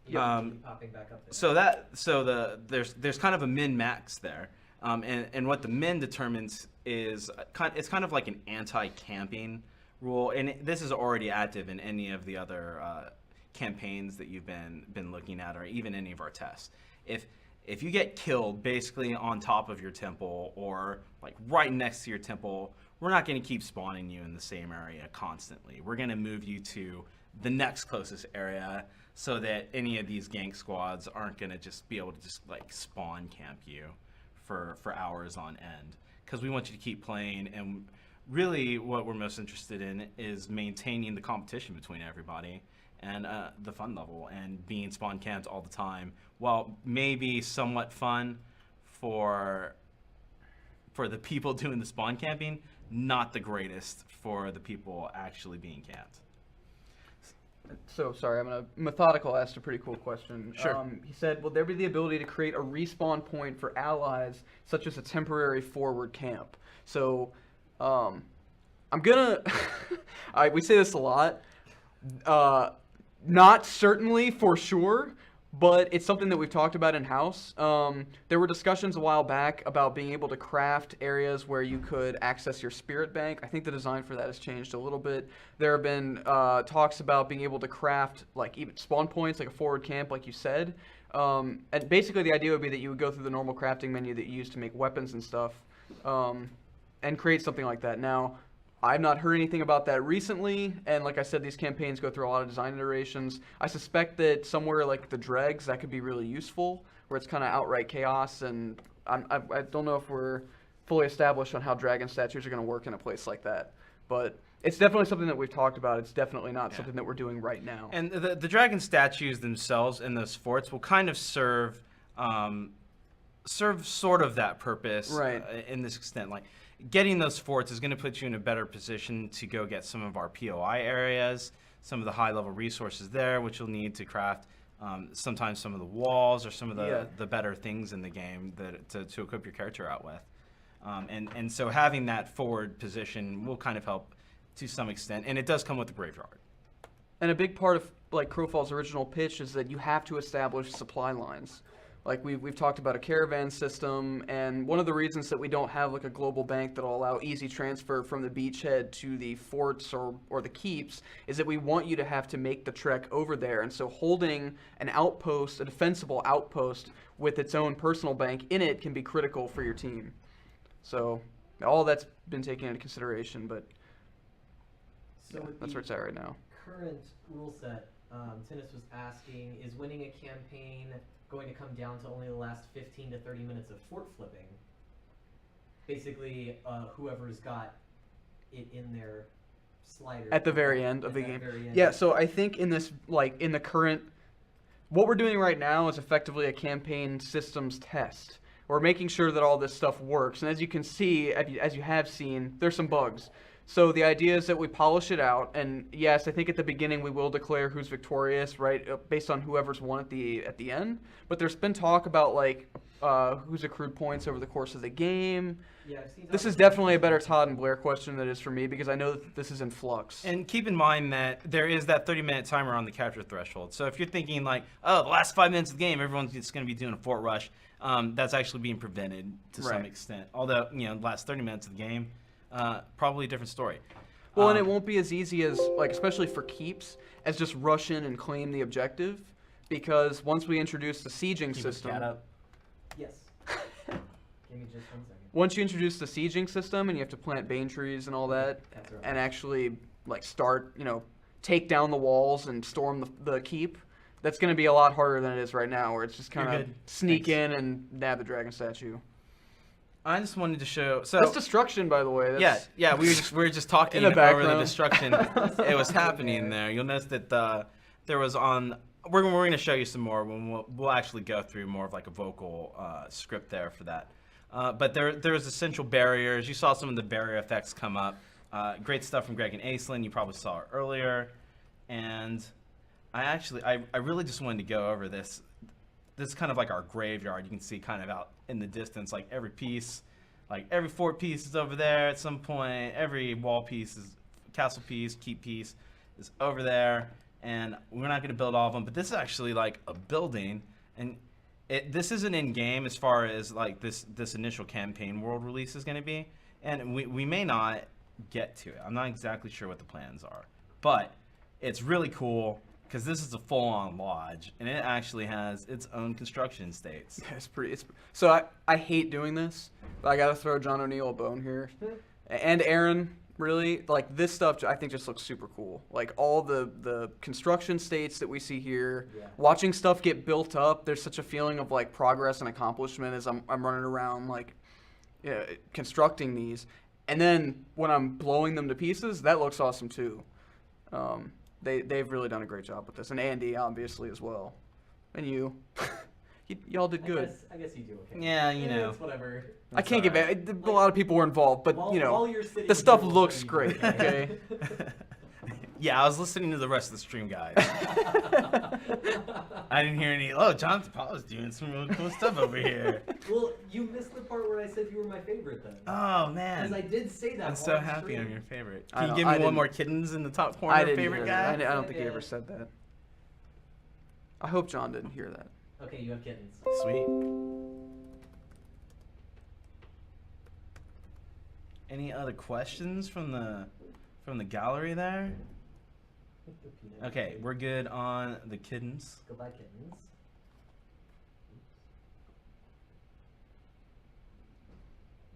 You're not immediately popping back up there. There's kind of a min max there. And what the min determines is it's kind of like an anti-camping rule, and this is already active in any of the other campaigns that you've been looking at, or even any of our tests. If you get killed basically on top of your temple or like right next to your temple, we're not going to keep spawning you in the same area constantly. We're going to move you to the next closest area so that any of these gank squads aren't going to just be able to just like spawn camp you for hours on end, because we want you to keep playing. And really what we're most interested in is maintaining the competition between everybody and the fun level, and being spawn camped all the time, while maybe somewhat fun for the people doing the spawn camping, not the greatest for the people actually being camped. So, sorry, Methodical asked a pretty cool question. Sure. He said, will there be the ability to create a respawn point for allies, such as a temporary forward camp? So, I'm gonna, we say this a lot, not certainly for sure, but it's something that we've talked about in-house. There were discussions a while back about being able to craft areas where you could access your spirit bank. I think the design for that has changed a little bit. There have been talks about being able to craft like even spawn points, like a forward camp, like you said. And basically the idea would be that you would go through the normal crafting menu that you use to make weapons and stuff, and create something like that. Now, I've not heard anything about that recently, and like I said, these campaigns go through a lot of design iterations. I suspect that somewhere like the dregs, that could be really useful, where it's kind of outright chaos, and I don't know if we're fully established on how dragon statues are going to work in a place like that. But it's definitely something that we've talked about. It's definitely not something that we're doing right now. And the dragon statues themselves in those forts will kind of serve sort of that purpose, Right. In this extent. Like getting those forts is going to put you in a better position to go get some of our POI areas, some of the high level resources there, which you'll need to craft. Sometimes some of the walls or some of the better things in the game that to equip your character out with. And so having that forward position will kind of help to some extent, and it does come with the graveyard. And a big part of like Crowfall's original pitch is that you have to establish supply lines. Like we've talked about a caravan system, and one of the reasons that we don't have like a global bank that'll allow easy transfer from the beachhead to the forts or the keeps is that we want you to have to make the trek over there. And so holding an outpost, a defensible outpost with its own personal bank in it can be critical for your team. So all that's been taken into consideration, but So with that's the where it's at right now. current rule set, Tinnis was asking, is winning a campaign going to come down to only the last 15 to 30 minutes of fort flipping? Basically, whoever's got it in their slider. At the very end of at the that game. very end. Yeah, so I think in this, like, in the current, what we're doing right now is effectively a campaign systems test. We're making sure that all this stuff works. And as you can see, as you have seen, there's some bugs. So the idea is that we polish it out, and yes, I think at the beginning we will declare who's victorious, right, based on whoever's won at the end. But there's been talk about like who's accrued points over the course of the game. Yeah, I've seen This that is before. definitely a better Todd and Blair question than it is for me because I know that this is in flux. And keep in mind that there is that 30-minute timer on the capture threshold. So if you're thinking like, oh, the last 5 minutes of the game, everyone's just going to be doing a fort rush, that's actually being prevented to some Right. extent. Although, the last 30 minutes of the game, probably a different story. Well, and it won't be as easy as, like, especially for keeps, as just rush in and claim the objective, because once we introduce the sieging Keep his system, Yes. Give me just 1 second. once you introduce the sieging system and you have to plant bane trees and all that, That's right. and actually, like, start, take down the walls and storm the keep, that's going to be a lot harder than it is right now, where it's just kind You're of good. sneak Thanks. in and nab the dragon statue. I just wanted to show. So That's destruction, by the way. That's, yeah, we were just talking In the over the background. destruction. It was happening there. You'll notice that there was on. We're going to show you some more when we'll actually go through more of like a vocal script there for that. But there's essential barriers. You saw some of the barrier effects come up. Great stuff from Greg and Aislinn. You probably saw it earlier. And I really just wanted to go over this. This is kind of like our graveyard. You can see kind of out in the distance, like every piece, like every fort piece is over there at some point. Every wall piece is castle piece, keep piece is over there. And we're not going to build all of them, but this is actually like a building. And this isn't in game as far as like this initial campaign world release is going to be. And we may not get to it. I'm not exactly sure what the plans are, but it's really cool. Because this is a full-on lodge, and it actually has its own construction states. Yeah, it's pretty. So I hate doing this, but I got to throw John O'Neill a bone here, and Aaron. Really, like this stuff, I think just looks super cool. Like all the construction states that we see here, Yeah. watching stuff get built up. There's such a feeling of like progress and accomplishment as I'm running around like constructing these, and then when I'm blowing them to pieces, that looks awesome too. They've really done a great job with this, and Andy obviously as well, and you, y'all did good. I guess you do okay. Yeah, you know. It's whatever. I can't get back. A lot of people were involved, but While you're sitting the stuff here, looks you're great. doing Okay. Yeah, I was listening to the rest of the stream, guys. I didn't hear any. Oh, Jonathan Pollard's doing some really cool stuff over here. Well, you missed the part where I said you were my favorite then. Oh Because man, I did say that. I'm so on happy stream. I'm your favorite. I Can you know, give I me one didn't- more kittens in the top corner? I didn't favorite hear guy. that. I don't think he Yeah. ever said that. I hope John didn't hear that. Okay, you have kittens. Sweet. Any other questions from the gallery there? The peanut Okay, butter. we're good on the kittens. Go buy kittens.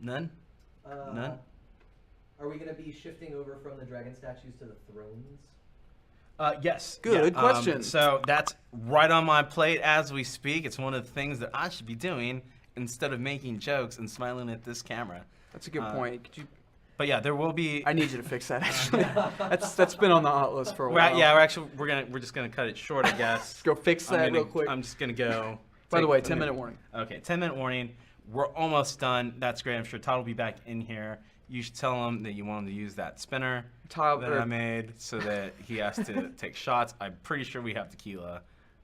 None? None? Are we going to be shifting over from the dragon statues to the thrones? Yes. Good yeah, question. So that's right on my plate as we speak. It's one of the things that I should be doing instead of making jokes and smiling at this camera. That's a good point. Could you? But yeah, there will be. I need you to fix that. Actually, that's been on the hot list for a while. We're just gonna cut it short, I guess. Let's go fix that real quick. I'm just gonna go. By the way, 10-minute warning. Okay, 10-minute warning. We're almost done. That's great. I'm sure Todd will be back in here. You should tell him that you want him to use that spinner that I made so that he has to take shots. I'm pretty sure we have tequila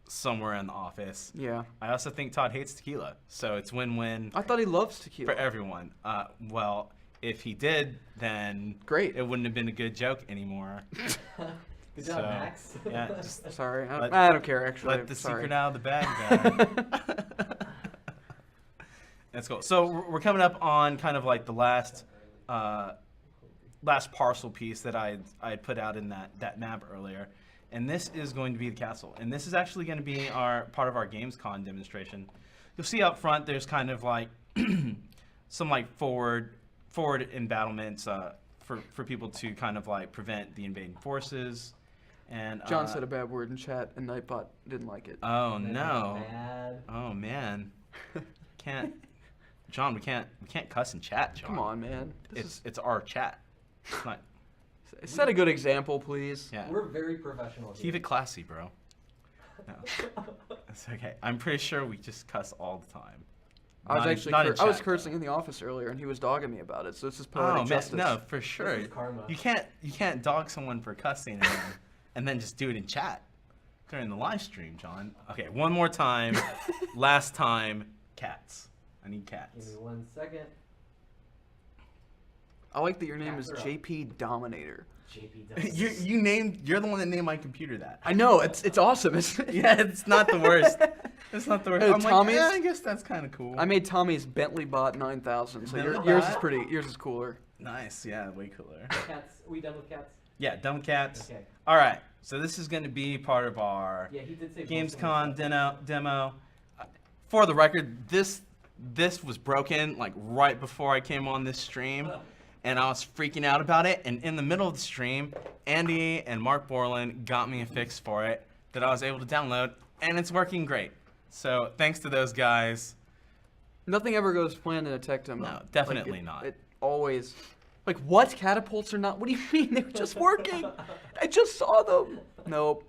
somewhere in the office. Yeah. I also think Todd hates tequila, so it's win-win I thought he loves tequila. for everyone. Well, if he did, then Great. it wouldn't have been a good joke anymore. Good job, Max. Yeah, just Sorry, Let- I don't care actually. let the Sorry. secret out of the bag, guy. That's cool. So we're coming up on kind of like the last parcel piece that I had put out in that map earlier, and this is going to be the castle, and this is actually going to be part of our Gamescom demonstration. You'll see up front there's kind of like some like forward embattlements for people to kind of like prevent the invading forces. And John said a bad word in chat, and Nightbot didn't like it. Oh They're no! mad. Oh man, can't. John, we can't cuss in chat, John. Come on, man. It's our chat. It's not, Set a good example, please. yeah. We're very professional here. Keep it classy, bro. No. It's okay. I'm pretty sure we just cuss all the time. I was cursing in the office earlier, and he was dogging me about it. So this is poetic Oh man, justice. no, for sure. is karma. You can't dog someone for cussing and then just do it in chat during the live stream, John. Okay, one more time. Last time, cats. I need Give cats. me 1 second. I like that your name is Cats are up. JP Dominator. JP does. You're the one that named my computer that. I know it's awesome, isn't it? Yeah, it's not the worst. It's not the worst. Hey, I'm like, Tommy's- yeah, I guess that's kind of cool. I made Tommy's Bentley Bot 9000, so Bentley yours is Bot? yours is cooler. Nice, yeah, way cooler. Cats. Are we done with cats? Yeah, dumb cats. Okay. All right, so this is going to be part of our Yeah, he did say Gamescom demo. For the record, this was broken like right before I came on this stream, and I was freaking out about it. And in the middle of the stream, Andy and Mark Borland got me a fix for it that I was able to download, and it's working great. So thanks to those guys. Nothing ever goes planned in a tech demo. No, definitely not. It always. Like, what? Catapults are not? What do you mean? They were just working. I just saw them. Nope.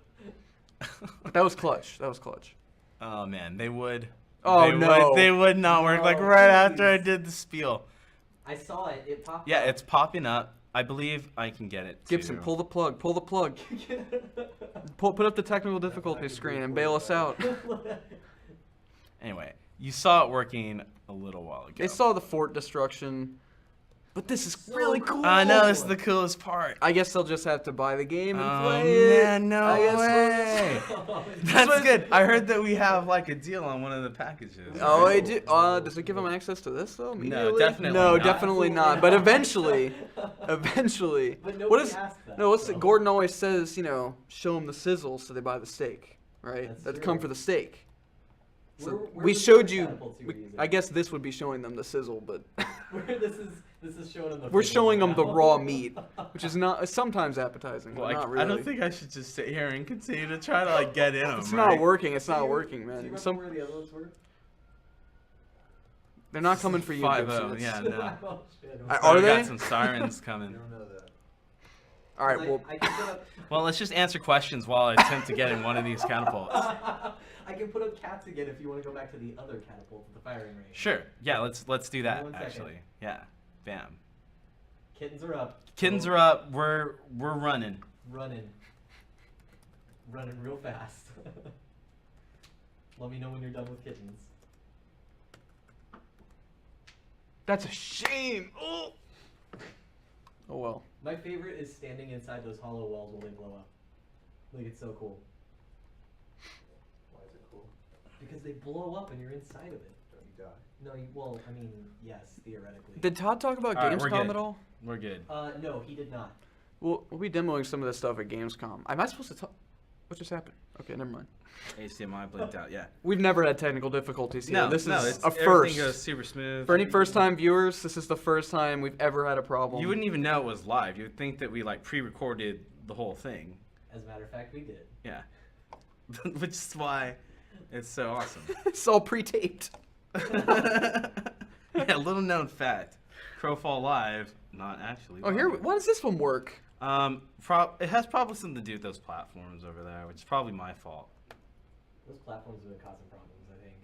That was clutch. That was clutch. Oh man, they would. Oh, no. They would not work. Like No, right after I please. did the spiel. I saw it. It popped Yeah, up. it's popping up. I believe I can get it. Gibson, to- pull the plug. Pull the plug. Put up the technical difficulty screen and bail us out. Anyway, you saw it working a little while ago. They saw the fort destruction. But this is really cool. I know, this is the coolest part. I guess they'll just have to buy the game and Oh play it. man, no I guess way. That's good. I heard that we have like a deal on one of the packages. Oh, I do. Does it give them access to this though? Immediately? definitely No, not. definitely not. But eventually, eventually. But What nobody is? asked that, No, what's so. Gordon always says? You know, show them the sizzle so they buy the steak, right? That's That's true. come for the steak. So Where we was showed the you. catapults you were using? I guess this would be showing them the sizzle, but This is showing them the. we're flavor showing them the now. raw meat, which is not sometimes appetizing, Well, but not I really. don't think I should just sit here and continue to try to like get in them. It's right? not working. It's Do not you- working, Do you man. remember Some where the other ones were? they're not coming for you. 5-0, Gibson. It's- yeah, no. Oh, shit. Are We they? got some sirens I coming. don't know that. All right. Like, Well, I can put up. Well, let's just answer questions while I attempt to get in one of these catapults. I can put up cats again if you want to go back to the other catapult at the firing range. Sure. Yeah, let's do that 1 second. actually. Yeah. Bam. Kittens are up. Kittens Go. are up. We're running. Running real fast. Let me know when you're done with kittens. that's a shame. Oh. Oh well. My favorite is standing inside those hollow walls while they blow up. Like, it's so cool. Why is it cool? Because they blow up and you're inside of it. Don't you die? No, well, I mean, yes, theoretically. Did Todd talk about All right, we're Gamescom good. at all? We're good. No, he did not. We'll be demoing some of this stuff at Gamescom. Am I supposed to talk? What just happened? Okay, never mind. HDMI blinked out. Yeah. We've never had technical difficulties here. No, this no, is it's, a everything first. goes super smooth. For any first-time viewers, this is the first time we've ever had a problem. You wouldn't even know it was live. You would think that we like pre-recorded the whole thing. As a matter of fact, we did. Yeah. Which is why it's so awesome. It's all pre-taped. Yeah, little known fact. Crowfall Live, not actually. Oh, here. live. Why does this one work? It has probably something to do with those platforms over there, which is probably my fault. Those platforms have been causing problems, I think.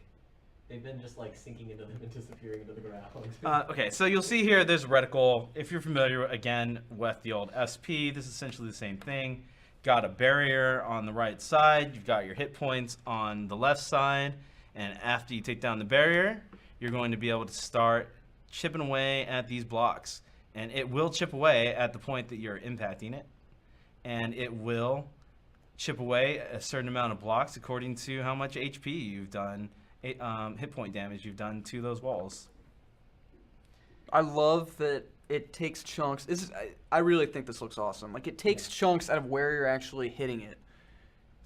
They've been just like sinking into them and disappearing into the ground. Okay, so you'll see here there's a reticle. If you're familiar, again, with the old SP, this is essentially the same thing. Got a barrier on the right side. You've got your hit points on the left side. And after you take down the barrier, you're going to be able to start chipping away at these blocks. And it will chip away at the point that you're impacting it. And it will chip away a certain amount of blocks according to how much HP you've done, hit point damage you've done to those walls. I love that it takes chunks. I really think this looks awesome. Like, it takes chunks out of where you're actually hitting it.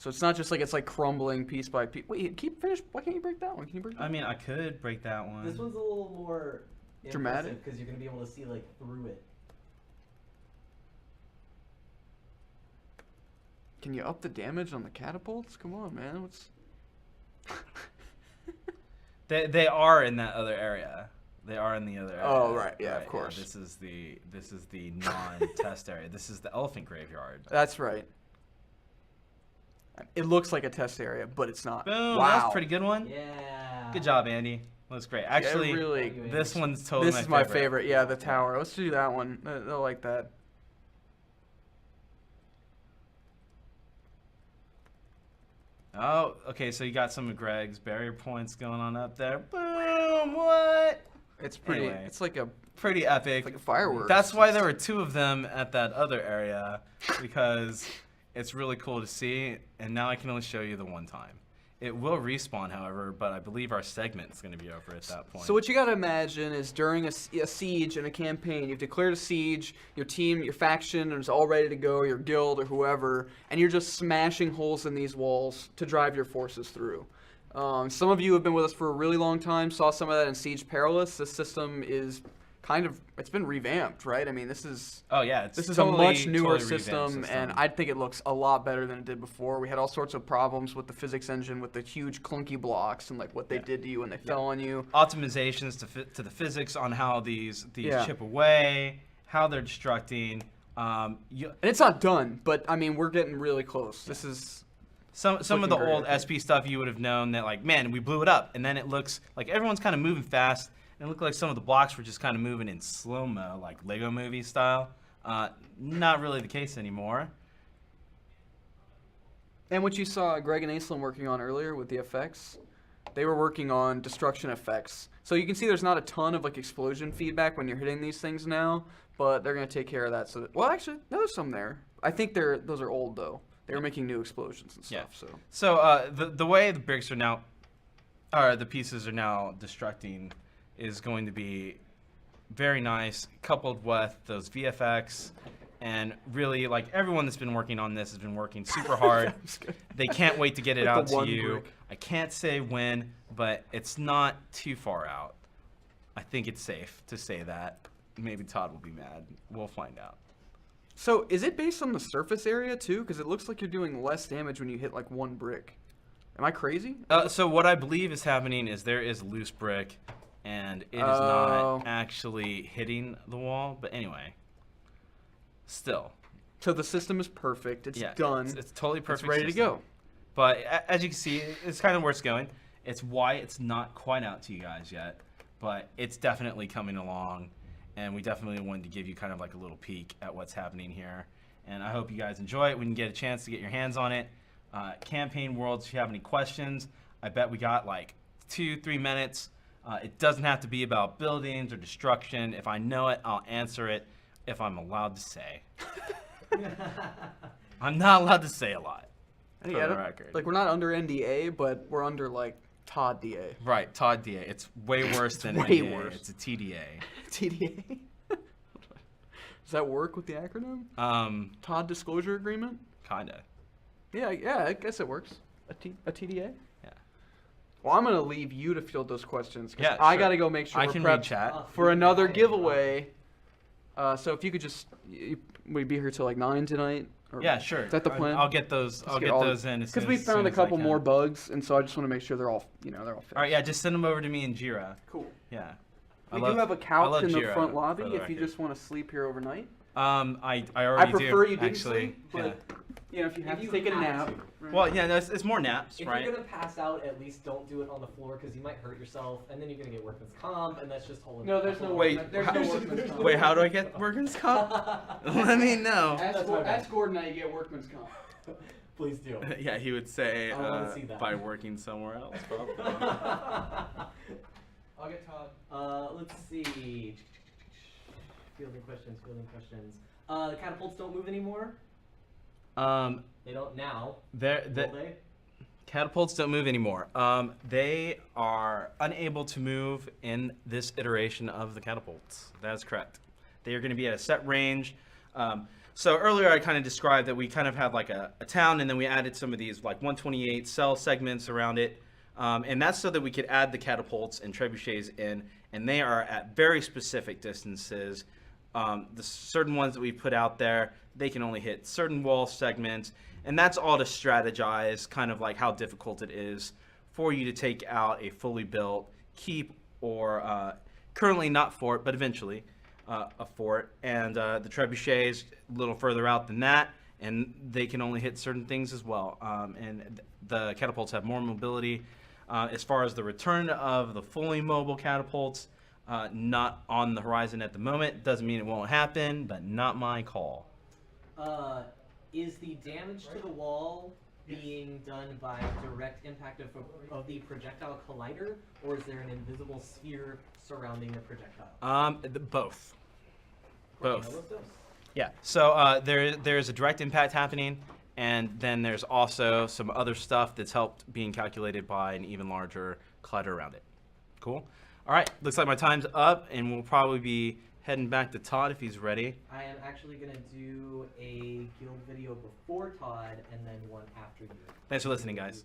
So it's not just like it's like crumbling piece by piece. Wait, finish. Why can't you break that one? Can you break that I mean, I could break that one. This one's a little more Dramatic? because you're gonna be able to see like through it. Can you up the damage on the catapults? Come on, man. What's... They are in that other area. They are in the other area. Oh, right. Yeah, of course. This is the non-test area. This is the elephant graveyard. That's right. It looks like a test area, but it's not. Boom. Wow. That's a pretty good one. Yeah. Good job, Andy. Looks great. Actually, really. this one's totally This is my favorite. Yeah, the tower. Let's do that one. I like that. Oh, okay. So you got some of Greg's barrier points going on up there. Boom. What? It's pretty. Anyway. It's like a Pretty epic. like a fireworks. That's why there were two of them at that other area, because it's really cool to see. And now I can only show you the one time. It will respawn, however, but I believe our segment's going to be over at that point. So what you got to imagine is during a siege and a campaign, you've declared a siege, your team, your faction is all ready to go, your guild or whoever, and you're just smashing holes in these walls to drive your forces through. Some of you have been with us for a really long time, saw some of that in Siege Perilous. This system is kind of, it's been revamped, right? I mean, this is... Oh yeah, This is totally, a much newer totally revamped system, and I think it looks a lot better than it did before. We had all sorts of problems with the physics engine, with the huge clunky blocks and like what they did to you when they fell on you. optimizations to the physics on how these Yeah. chip away, how they're destructing. And it's not done, but I mean, we're getting really close. This is... Some of looking the great, old I think. SP stuff you would have known that, like, man, we blew it up, and then it looks like everyone's kind of moving fast, and it looked like some of the blocks were just kind of moving in slow-mo, like Lego movie style. Not really the case anymore. And what you saw Greg and Aislinn working on earlier with the effects, they were working on destruction effects. So you can see there's not a ton of like explosion feedback when you're hitting these things now, but they're gonna take care of that. So well, actually, no, there's some there. I think those are old though. They were making new explosions and stuff. Yeah. So So the way the bricks are now, or the pieces are now destructing, is going to be very nice, coupled with those VFX, and really, like, everyone that's been working on this has been working super hard. They can't wait to get it Like the out to one you. brick. I can't say when, but it's not too far out. I think it's safe to say that. Maybe Todd will be mad. We'll find out. So is it based on the surface area too? Because it looks like you're doing less damage when you hit like one brick. Am I crazy? So what I believe is happening is there is loose brick, and it is Oh. not actually hitting the wall. But anyway, still, So the system is perfect. It's done. It's totally perfect. It's ready to system. go. But as you can see, it's kind of where it's going. It's why it's not quite out to you guys yet, but it's definitely coming along, and we definitely wanted to give you kind of like a little peek at what's happening here. And I hope you guys enjoy it when you get a chance to get your hands on it. Campaign Worlds, if you have any questions, I bet we got like 2-3 minutes. It doesn't have to be about buildings or destruction. If I know it, I'll answer it if I'm allowed to say. I'm not allowed to say a lot. For Yeah, the record. like we're not under NDA, but we're under like Todd DA. Right, Todd DA. It's way worse than way NDA. worse. It's a TDA. TDA. Does that work with the acronym? Todd Disclosure Agreement? Kinda. Yeah, I guess it works. A TDA? Yeah. Well, I'm gonna leave you to field those questions because Yeah, I sure. gotta go make sure I we're can read prepped chat. for another giveaway. So if you could just, we'd be here till like 9 tonight. Or- Yeah, sure. Is that the plan? I'll get those. I'll get all- those in as soon Because we as soon found a as I couple can. more bugs, and so I just want to make sure they're all, they're all fixed. All right, yeah, just send them over to me in Jira. Cool. Yeah. We do have a couch in the Jira, front for lobby the if you record. just want to sleep here overnight. I I already prefer do, you didn't actually. sleep, but if you have If to you take a have nap. to. right. Well, yeah, no, it's more naps, If right? you're gonna pass out, at least don't do it on the floor because you might hurt yourself, and then you're gonna get workman's comp, and that's just holding. No, there's no Wait, workman- there's how- no workman's comp. Wait, how do I get workman's comp? Let me know. That's my bad. Ask Gordon how you get workman's comp. Please do. Yeah, he would say I wanna see that. by working somewhere else, probably. I'll get Todd. Let's see. Fielding questions. The catapults don't move anymore. They don't now. Will Will they? Catapults don't move anymore. They are unable to move in this iteration of the catapults. That is correct. They are going to be at a set range. So earlier I kind of described that we kind of had like a town, and then we added some of these like 128 cell segments around it. And that's so that we could add the catapults and trebuchets in, and they are at very specific distances. The certain ones that we put out there, they can only hit certain wall segments, and that's all to strategize kind of like how difficult it is for you to take out a fully built keep or currently not fort, but eventually a fort. And the trebuchets a little further out than that, and they can only hit certain things as well. And the catapults have more mobility. As far as the return of the fully mobile catapults, not on the horizon at the moment. Doesn't mean it won't happen, but not my call. Is the damage to the wall being done by direct impact of the projectile collider, or is there an invisible sphere surrounding the projectile? Both. Okay, Both. let's dose. Yeah. So there's a direct impact happening, and then there's also some other stuff that's helped being calculated by an even larger collider around it. Cool. All right. Looks like my time's up, and we'll probably be heading back to Todd if he's ready. I am actually going to do a guild video before Todd and then one after you. Thanks for listening, guys.